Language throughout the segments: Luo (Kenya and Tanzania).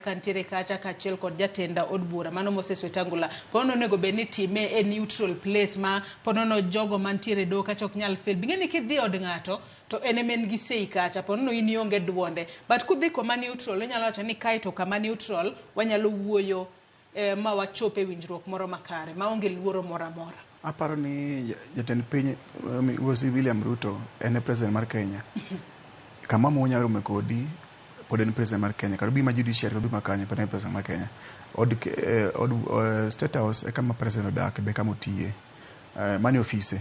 kantiere kacha kachiel kod jatenda od bura mano Moses Wetangula pono nego beni time e neutral place ma pono jogo mantiere do kacha ok nyal fel bingeni kidhi od ngato to ene men gi sei kacha pono in ionge duonde but kudhi koma neutral inyalo acha ni kai to kama neutral wanyalo wuoyo ma wachope winjruok moro makare ma onge luoro moro amora. Aparo ni jatend piny William Ruto ene president mar Kenya. Kama munya rume kodi pod en president mar Kenya. Karo bima judiciary kod bima kanya pod en president mar Kenya. Od State House e kama president odak be kama otiye. Mani office.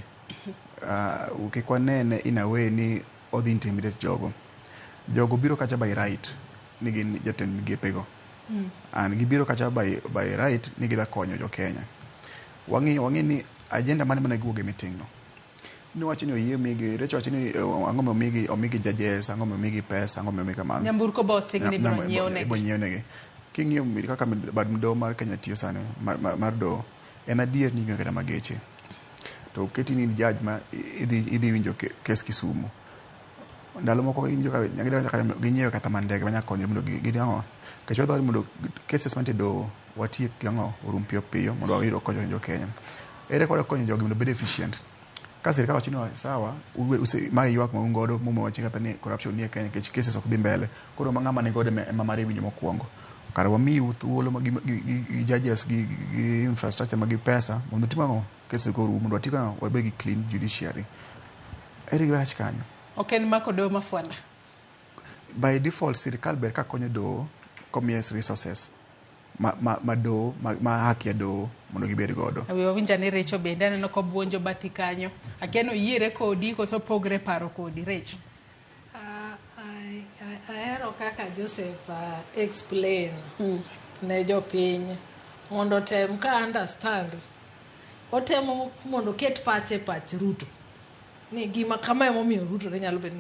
Ukikwanene in a way ni odhi intimidate jogo. Jogo biro kacha by right ni gin jatend migepego. And gibiro kacha by right ni gidha konyo jo Kenya. Wangi ni agenda mane mana guoge meeting no. Ni wacho ni oyie migi recho wacho ni ang'o omigi judges ang'o omigi pesa ang'o omigi kamano. Nyamburko boss ni biro nyiewne. Bo nyiewne. King'iyo kaka bad mdo mar Kenya tiyo sane mar do en adier ni ng'e mageche. To keti ni judge ma idhi winjo kes Kisumu. Ndalo moko injo ka nyagida ginyiewe kata mandege manya konyo mondo gidang'o. Kecho dwaro mondo cases mante do watiek ng'o orum piyo mondo wayud konyo jo Kenya. Ere kod konyo jogi mondo bed efficient. Ka sirkal wacho ni sawa ma ywak ma ngodo mumo wacho kata ni corruption ni Kenya kech cases ok dhi mbele koro mang'ama ni godo ema mare winjo mokwongo kar wami thuolo gi judges gi infrastructure magi pesa mondo timang'o cases go rum mondo watika wabed gi clean judiciary. Ere gi wach kanyo ok en mako do mafwanda by default sirkal ber ka konyo do commerce resources ma do ma haki ya do mondo gibed godo. Awiyo winja ni Recho bende aneno ko buonjo bati kanyo. Akiano yiere kodi koso pogre paro kodi Recho. Ahero kaka Joseph explain ne jopiny mondo tem ka understand. Otemo mondo ket pache pach Ruto. Ni gima kama emomiyo Ruto ne nyalo bedo